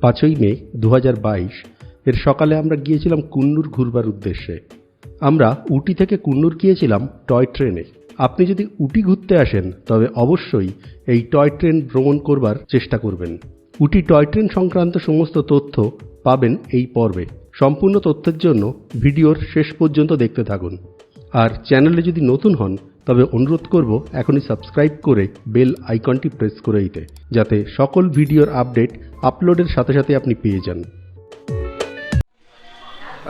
5ই মে 2022 এর সকালে আমরা গিয়েছিলাম কুন্নুর ঘুরবার উদ্দেশ্যে। আমরা উটি থেকে কুন্নুর গিয়েছিলাম টয় ট্রেনে। আপনি যদি উটি ঘুরতে আসেন তবে অবশ্যই এই টয় ট্রেন ভ্রমণ করবার চেষ্টা করবেন। উটি টয় ট্রেন সংক্রান্ত সমস্ত তথ্য পাবেন এই পর্বে। সম্পূর্ণ তথ্যের জন্য ভিডিওর শেষ পর্যন্ত দেখতে থাকুন। আর চ্যানেলে যদি নতুন হন তবে অনুরোধ করব এখনই সাবস্ক্রাইব করে বেল আইকনটি প্রেস করে দিতে, যাতে সকল ভিডিওর আপডেট আপলোডের সাথে সাথে আপনি পেয়ে যান।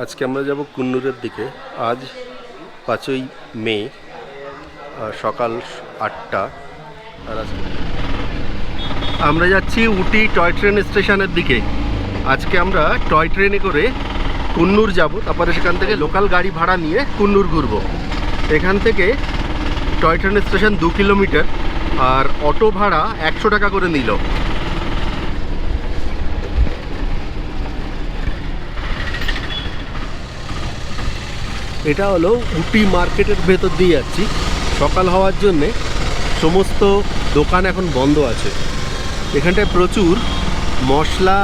আজকে আমরা যাব কুন্নুরের দিকে। আজ 5ই মে সকাল 8টা। আর আমরা যাচ্ছি উটি টয় ট্রেন স্টেশনের দিকে। আজকে আমরা টয় ট্রেনে করে কুন্নুর যাব, তারপরে সেখান থেকে লোকাল গাড়ি ভাড়া নিয়ে কুন্নুর ঘুরব। এখান থেকে টয় ট্রেন স্টেশন 2 কিলোমিটার, আর অটো ভাড়া 100 টাকা করে নিল। এটা হলো উটি মার্কেটের ভেতর দিয়ে যাচ্ছি। সকাল হওয়ার জন্যে সমস্ত দোকান এখন বন্ধ আছে। এখানটায় প্রচুর মশলা,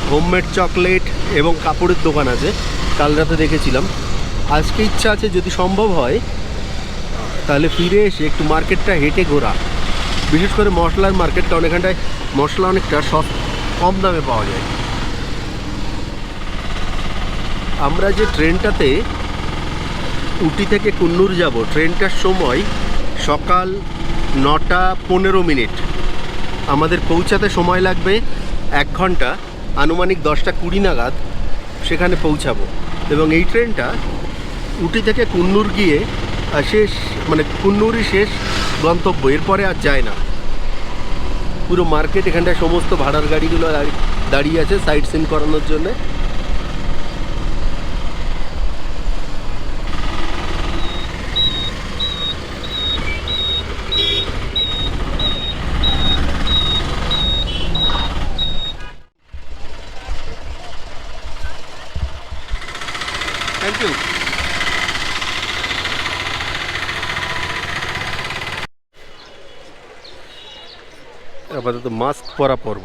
হোমমেড চকলেট এবং কাপড়ের দোকান আছে। কাল রাতে দেখেছিলাম। আজকে ইচ্ছা আছে যদি সম্ভব হয় তাহলে ফিরে এসে একটু মার্কেটটা হেঁটে ঘোরা, বিশেষ করে মশলার মার্কেট, কারণ এখানটায় মশলা অনেকটা কম দামে পাওয়া যায়। আমরা যে ট্রেনটাতে উটি থেকে কুন্নুর যাব, ট্রেনটার সময় সকাল 9:15। আমাদের পৌঁছাতে সময় লাগবে 1 ঘন্টা। আনুমানিক 10:20 নাগাদ সেখানে পৌঁছাবো। এবং এই ট্রেনটা উটি থেকে কুন্নুর গিয়ে শেষ, মানে কুন্নুরই শেষ গন্তব্য, এরপরে আর যায় না। পুরো মার্কেট এখানটায় সমস্ত ভাড়ার গাড়িগুলো দাঁড়িয়ে আছে সাইট সিন করানোর জন্যে। Thank you. আপাতত মাস্ক পরা পরব।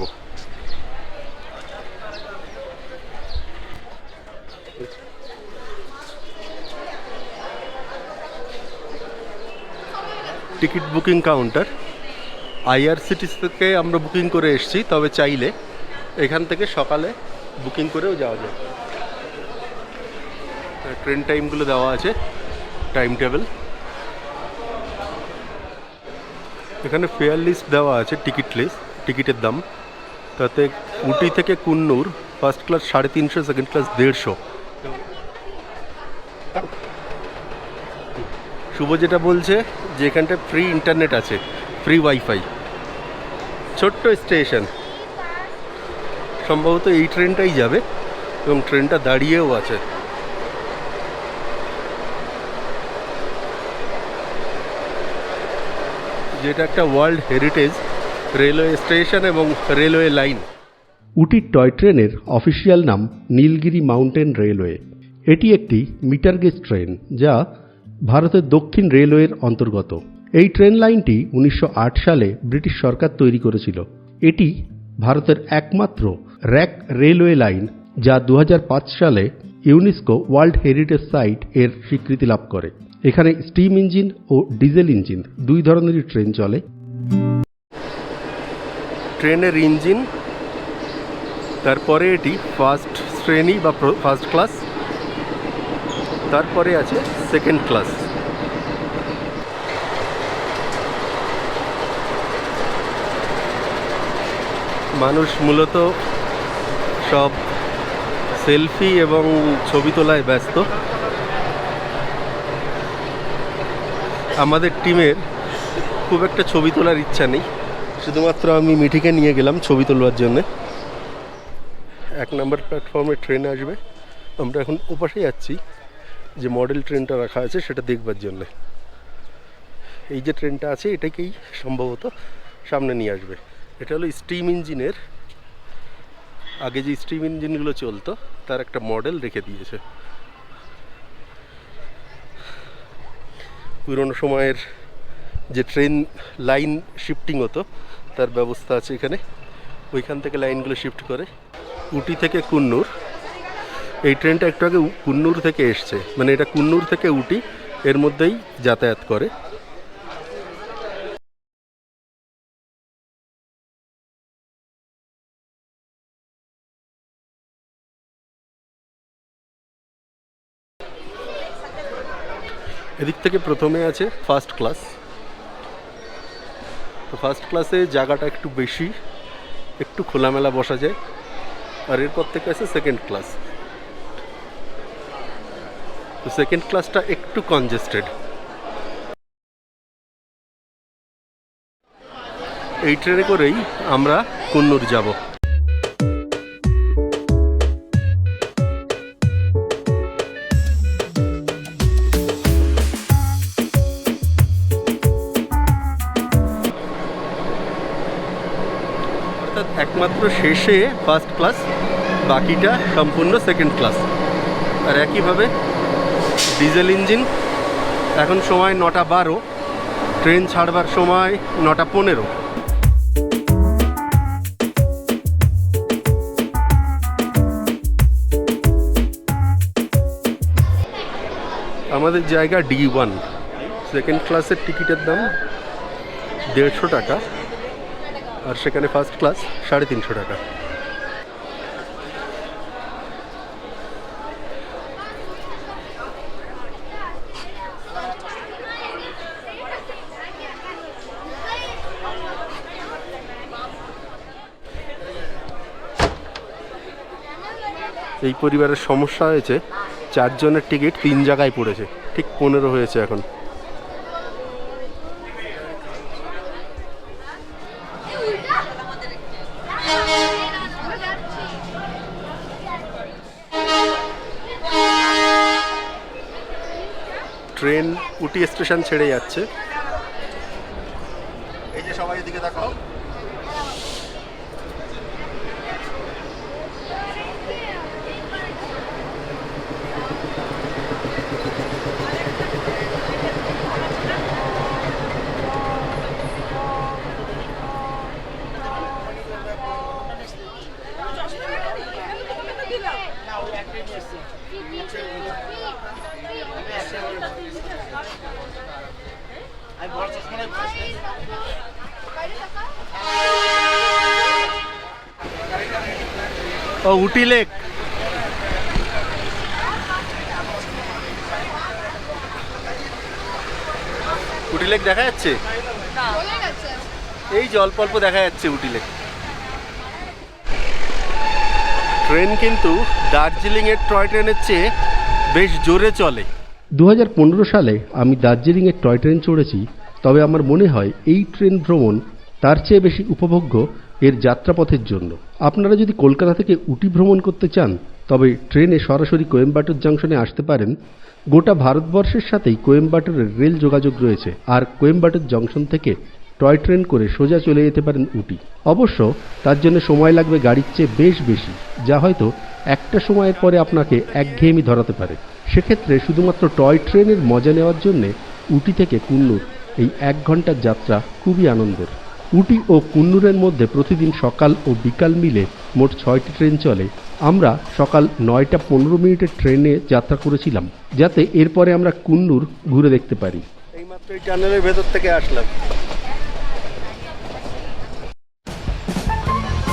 টিকিট বুকিং কাউন্টার আইআরসিটিসি থেকে আমরা বুকিং করে এসেছি, তবে চাইলে এখান থেকে সকালে বুকিং করেও যাওয়া যায়। ট্রেন টাইমগুলো দেওয়া আছে, টাইম টেবিল। এখানে ফেয়ার লিস্ট দেওয়া আছে, টিকিট লিস্ট, টিকিটের দাম। তাতে উটি থেকে Coonoor first class 350, second class 150। শুভ যেটা বলছে যে এখানটায় ফ্রি ইন্টারনেট আছে, ফ্রি ওয়াইফাই। ছোট্ট স্টেশন, সম্ভবত এই ট্রেনটাই যাবে এবং ট্রেনটা দাঁড়িয়েও আছে। যেটা একটা ওয়ার্ল্ড হেরিটেজ রেলওয়ে স্টেশন এবং রেলওয়ে লাইন। উটির টয় ট্রেনের অফিসিয়াল নাম নীলগিরি মাউন্টেন রেলওয়ে। এটি একটি মিটার গেজ ট্রেন যা ভারতের দক্ষিণ রেলওয়ের অন্তর্গত। এই ট্রেন লাইনটি 1908 সালে ব্রিটিশ সরকার তৈরি করেছিল। এটি ভারতের একমাত্র র্যাক রেলওয়ে লাইন যা 2005 সালে ইউনেস্কো ওয়ার্ল্ড হেরিটেজ সাইট এর স্বীকৃতি লাভ করে। এখানে স্টিম ইঞ্জিন ও ডিজেল ইঞ্জিন দুই ধরনেরই ট্রেন চলে। ট্রেনের ইঞ্জিন, তারপরে এটি ফার্স্ট শ্রেণী বা ফার্স্ট ক্লাস, তারপরে আছে সেকেন্ড ক্লাস। মানুষ মূলত সব সেলফি এবং ছবি তোলায় ব্যস্ত। আমাদের টিমের খুব একটা ছবি তোলার ইচ্ছা নেই, শুধুমাত্র আমি মিঠিকে নিয়ে গেলাম ছবি তোলার জন্যে। 1 নম্বর প্ল্যাটফর্মে ট্রেন আসবে। আমরা এখন ওপাশে যাচ্ছি, যে মডেল ট্রেনটা রাখা আছে সেটা দেখবার জন্যে। এই যে ট্রেনটা আছে এটাকেই সম্ভবত সামনে নিয়ে আসবে। এটা হলো স্টিম ইঞ্জিনের, আগে যে স্টিম ইঞ্জিনগুলো চলতো তার একটা মডেল রেখে দিয়েছে। পুরনো সময়ের যে ট্রেন লাইন শিফটিং হতো তার ব্যবস্থা আছে এখানে। ওইখান থেকে লাইনগুলো শিফট করে উটি থেকে কুন্নুর। এই ট্রেনটা একটু আগে কুন্নুর থেকে এসছে, মানে এটা কুন্নুর থেকে উটি এর মধ্যেই যাতায়াত করে। এদিক থেকে প্রথমে আছে ফার্স্ট ক্লাস। তো ফার্স্ট ক্লাসে জায়গাটা একটু বেশি, একটু খোলামেলা বসা যায়। আর এরপর থেকে আছে সেকেন্ড ক্লাস। তো সেকেন্ড ক্লাসটা একটু কনজেস্টেড। এই ট্রেনে করেই আমরা কুন্নুর যাব। অর্থাৎ একমাত্র শেষে ফার্স্ট ক্লাস, বাকিটা সম্পূর্ণ সেকেন্ড ক্লাস। আর একইভাবে ডিজেল ইঞ্জিন। এখন সময় 9:12, ট্রেন ছাড়বার সময় 9:15। আমাদের জায়গা D1। সেকেন্ড ক্লাসের টিকিটের দাম 150 টাকা, আর সেখানে ফার্স্ট ক্লাস 350 টাকা। এই পরিবারের সমস্যা হয়েছে, 4 জনের টিকিট 3 জায়গায় পড়েছে, ঠিক 15 হয়েছে এখন। ট্রেন উটি স্টেশন ছেড়ে যাচ্ছে। এই যে সবাই এদিকে দেখাও। ও উটি লেক। উটি লেক দেখা যাচ্ছে? এই যে অল্প অল্প দেখা যাচ্ছে উটি লেক। ট্রেন কিন্তু দার্জিলিংয়ের টয় ট্রেনের চেয়ে বেশ জোরে চলে। 2015 সালে আমি দার্জিলিংয়ের টয় ট্রেন চড়েছি, তবে আমার মনে হয় এই ট্রেন ভ্রমণ তার চেয়ে বেশি উপভোগ্য এর যাত্রাপথের জন্য। আপনারা যদি কলকাতা থেকে উটি ভ্রমণ করতে চান, তবে ট্রেনে সরাসরি কোয়েম্বাটুর জংশনে আসতে পারেন। গোটা ভারতবর্ষের সাথেই কোয়েম্বাটুরের রেল যোগাযোগ রয়েছে, আর কোয়েম্বাটুর জংশন থেকে টয় ট্রেন করে সোজা চলে যেতে পারেন উটি। অবশ্য তার জন্য সময় লাগবে গাড়ির চেয়ে বেশ বেশি, যা হয়তো একটা সময়ের পরে আপনাকে একঘেয়েমি ধরাতে পারে। সেক্ষেত্রে শুধুমাত্র টয় ট্রেনের মজা নেওয়ার জন্যে উটি থেকে কুন্নুর এই 1 ঘন্টার যাত্রা খুবই আনন্দের। উটি ও কুন্নুরের মধ্যে প্রতিদিন সকাল ও বিকাল মিলে মোট 6টি ট্রেন চলে। আমরা সকাল 9:15 ট্রেনে যাত্রা করেছিলাম, যাতে এরপরে আমরা কুন্নুর ঘুরে দেখতে পারি। এইমাত্র এই টানেলের ভেতর থেকে আসলাম।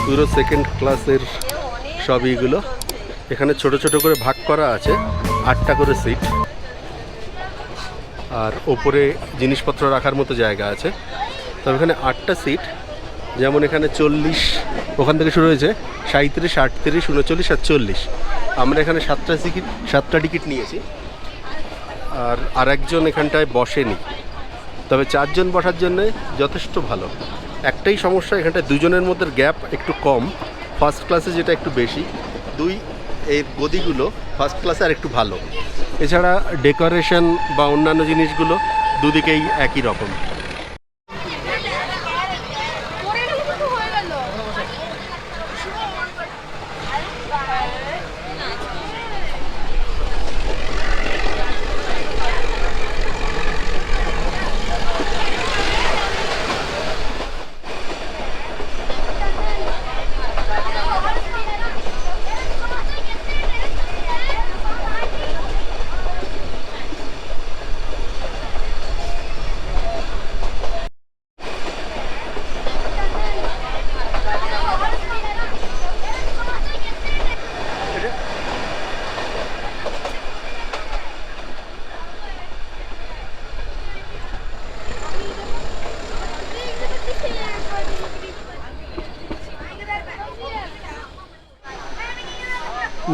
পুরো সেকেন্ড ক্লাসের সবইগুলো এখানে ছোট ছোট করে ভাগ করা আছে, 8টা করে সিট, আর ওপরে জিনিসপত্র রাখার মতো জায়গা আছে। তবে এখানে 8টা সিট, যেমন এখানে 40, ওখান থেকে শুরু হয়েছে 37, 38, 39 আর 40। আমরা এখানে 7টা টিকিট নিয়েছি, আর আরেকজন এখানটায় বসেনি। তবে 4 জন বসার জন্য যথেষ্ট ভালো। একটাই সমস্যা, এখানটায় 2 জনের মধ্যে গ্যাপ একটু কম, ফার্স্ট ক্লাসে যেটা একটু বেশি। 2 এর গদিগুলো ফার্স্ট ক্লাসে আর একটু ভালো। এছাড়া ডেকোরেশন বা অন্যান্য জিনিসগুলো দুদিকেই একই রকম।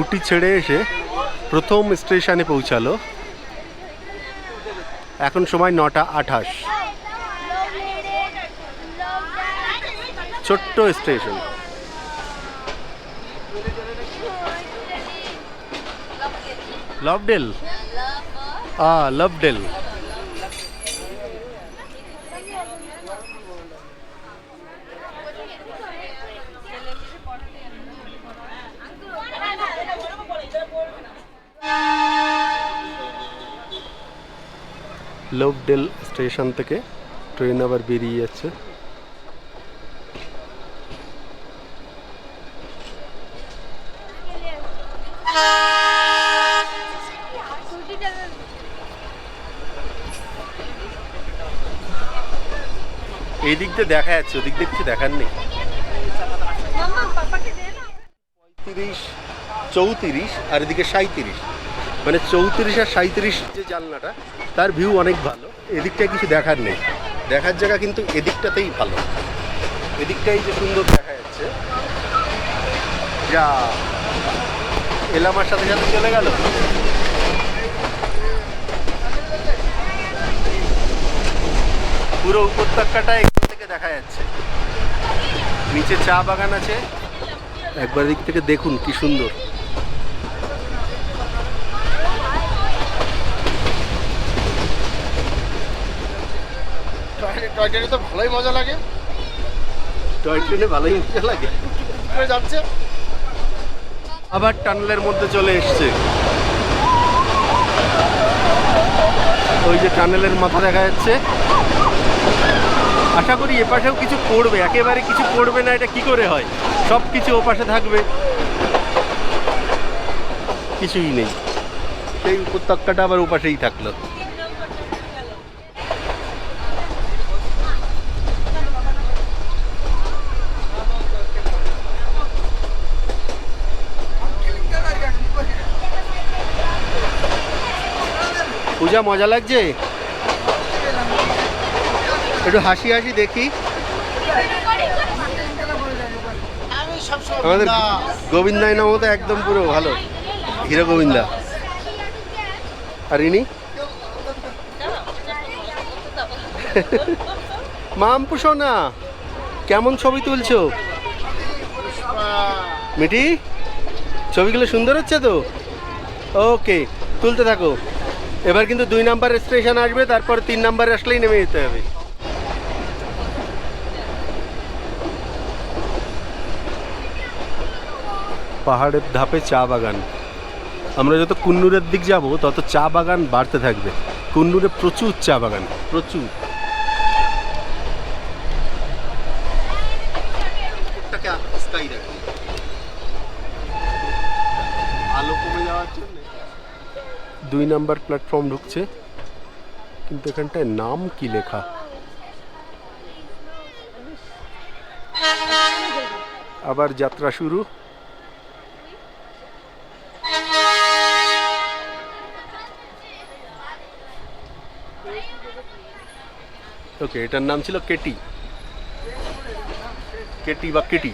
উটি ছেড়ে এসে প্রথম স্টেশনে পৌঁছালো। এখন সময় 9:28। ছোট্ট স্টেশন। লভডেল, লভডেল। লভডেল স্টেশন থেকে ট্রেন আবার বেরিয়ে যাচ্ছে। এই দিক দিয়ে দেখা যাচ্ছে, ওদিক দিয়ে কিছু দেখার নেই। 35, 34 আর এদিকে 37, মানে 34 আর 37 যে জানলাটা, তার ভিউ অনেক ভালো। এদিকটায় কিছু দেখার নেই, দেখার জায়গা কিন্তু এদিকটাতেই ভালো। এদিকটাই যে সুন্দর দেখা যাচ্ছে। যা এলামার সাথে সাথে চলে গেল। পুরো উপত্যকাটা এখান থেকে দেখা যাচ্ছে। নিচে চা বাগান আছে, একবার দিক থেকে দেখুন কি সুন্দর। টয় ট্রেনে তো ভালোই মজা লাগে। টয় ট্রেনে ভালোই মজা লাগে। যাচ্ছে আবার টানেলের মধ্যে চলে এসছে। ওই যে টানেলের মাথা দেখা যাচ্ছে। আশা করি এপাশেও কিছু পড়বে, একেবারে কিছু পড়বে না এটা কি করে হয়? সব কিছু ওপাশে থাকবে, কিছুই নেই। সেই উপত্যকাটা আবার ওপাশেই থাকলো। পূজা মজা লাগছে? একটু হাসি হাসি দেখি। আমাদের গোবিন্দাই নাম তো একদম পুরো ভালো, হিরো গোবিন্দা। আর ইনি মামপু সোনা, কেমন ছবি তুলছো মিঠি? ছবিগুলো সুন্দর হচ্ছে তো? ওকে, তুলতে থাকো। এবার কিন্তু 2 নাম্বার স্টেশন আসবে, তারপর 3 নাম্বার আসলেই নেমে যেতে হবে। পাহাড়ের ধাপে চা বাগান। আমরা যত কুন্নুরের দিক যাব তত চা বাগান বাড়তে থাকবে। কুন্নুরে প্রচুর চা বাগান, প্রচুর। আলো কমে যাওয়ার জন্য 2 নাম্বার প্ল্যাটফর্ম ঢুকছে, কিন্তু এখানটায় নাম কি লেখা? আবার যাত্রা শুরু। ওকে, এটার নাম ছিল কেটি, কেটি বা কেটি।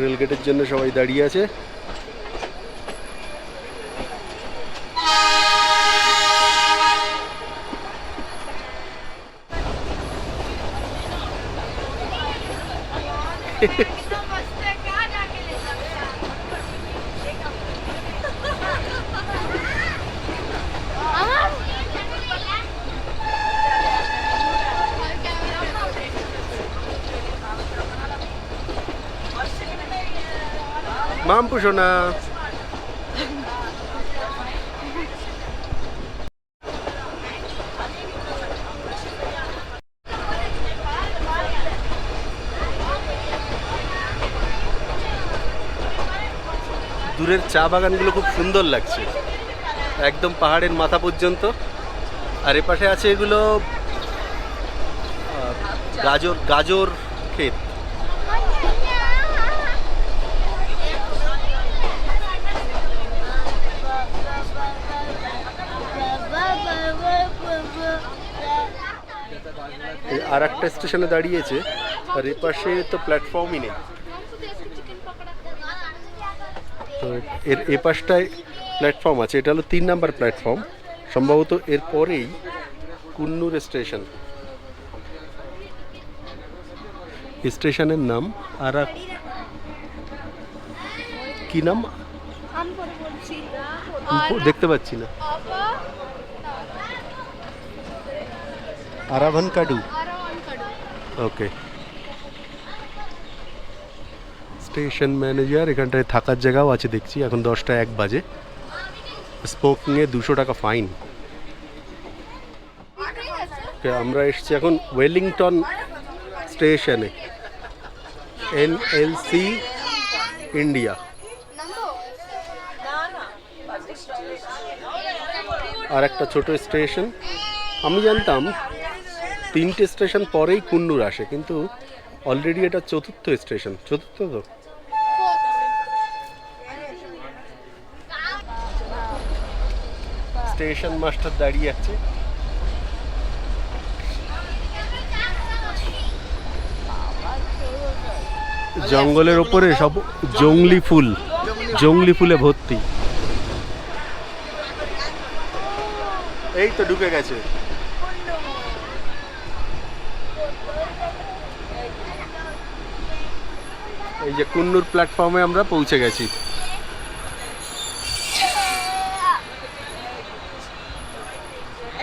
রেলগেটের জন্য সবাই দাঁড়িয়ে আছে। মামপু সোনা, দূরের চা বাগানগুলো খুব সুন্দর লাগছে, একদম পাহাড়ের মাথা পর্যন্ত। আর এপাশে আছে এগুলো গাজর, গাজর ক্ষেত। আর একটা স্টেশনে দাঁড়িয়েছে আর এ পাশে তো প্ল্যাটফর্মই নেই, তো এর এ পাশটায় প্ল্যাটফর্ম আছে। এটা হলো 3 নাম্বার প্ল্যাটফর্ম, সম্ভবত এর পরেই কুন্নুর স্টেশন। স্টেশনের নাম কি নাম দেখতে পাচ্ছি না, আরাভানকাডু। ওকে, স্টেশন ম্যানেজার, এখানটায় থাকার জায়গাও আছে দেখছি। এখন 10টা 1 বাজে। স্মোকিংয়ে 200 টাকা ফাইন। আমরা এসছি এখন ওয়েলিংটন স্টেশনে, NLC ইন্ডিয়া। আর একটা ছোট স্টেশন। আমি জানতাম 3টে স্টেশন পরেই কুন্নুর আসে, কিন্তু অলরেডি এটা 4র্থ স্টেশন। 4র্থ তো। স্টেশন মাস্টার দাঁড়িয়ে আছে। জঙ্গলের ওপরে সব জংলি ফুলে ভর্তি। এই তো ঢুকে গেছে। এই যে কুন্নুর প্ল্যাটফর্মে আমরা পৌঁছে গেছি।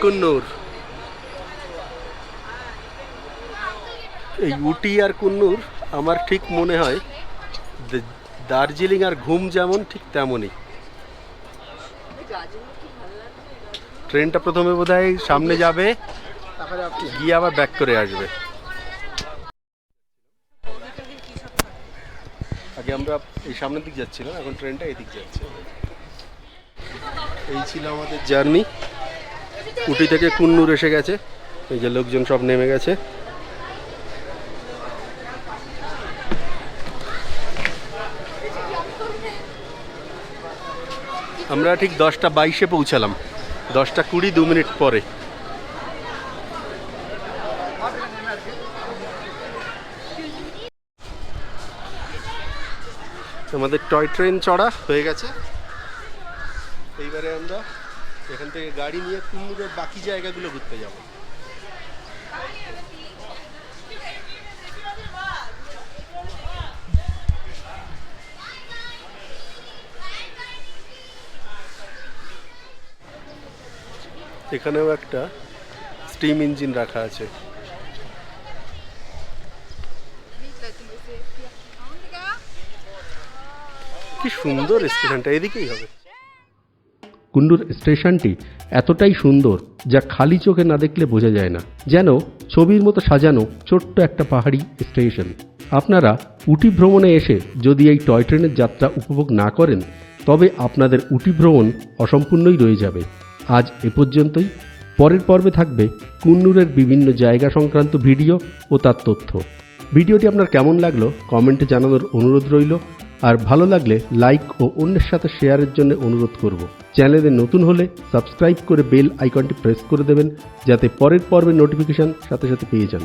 কুন্নুর, এই উটি আর কুন্নুর আমার ঠিক মনে হয় দার্জিলিং আর ঘুম যেমন, ঠিক তেমনই। ট্রেনটা প্রথমে বোধহয় সামনে যাবে, গিয়ে আবার ব্যাক করে আসবে। আগে আমরা এই সামনের দিক যাচ্ছিলাম, এখন ট্রেনটা এই দিক যাচ্ছে। এই ছিল আমাদের জার্নি। উটি থেকে কুন্নুর এসে গেছে। এই যে লোকজন সব নেমে গেছে। আমরা ঠিক 10টা 22-এ পৌঁছালাম, 10টা 20 2 মিনিট পরে। আমাদের টয় ট্রেন চড়া হয়ে গেছে। এইবারে আমরা এখান থেকে গাড়ি নিয়ে কুন্নুরের বাকি জায়গাগুলো ঘুরতে যাব। এখানেও একটা স্টিম ইঞ্জিন রাখা আছে। কি সুন্দর স্টেশনটা, এদিকেই হবে। কুন্নুর স্টেশনটি এতটাই সুন্দর যা খালি চোখে না দেখলে বোঝা যায় না, যেন ছবির মতো সাজানো ছোট্ট একটা পাহাড়ি স্টেশন। আপনারা উটি ভ্রমণে এসে যদি এই টয় ট্রেনের যাত্রা উপভোগ না করেন, তবে আপনাদের উটি ভ্রমণ অসম্পূর্ণই রয়ে যাবে। আজ এ পর্যন্তই। পরের পর্বে থাকবে কুন্নুরের বিভিন্ন জায়গা সংক্রান্ত ভিডিও ও তার তথ্য। ভিডিওটি আপনার কেমন লাগলো কমেন্টে জানানোর অনুরোধ রইল। আর ভালো লাগলে লাইক ও অন্যের সাথে শেয়ারের জন্য অনুরোধ করব। চ্যানেলে নতুন হলে সাবস্ক্রাইব করে বেল আইকনটি প্রেস করে দেবেন, যাতে পরের পর্বের নোটিফিকেশন সাথে সাথে পেয়ে যান।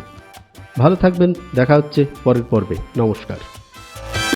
ভালো থাকবেন, দেখা হচ্ছে পরের পর্বে। নমস্কার।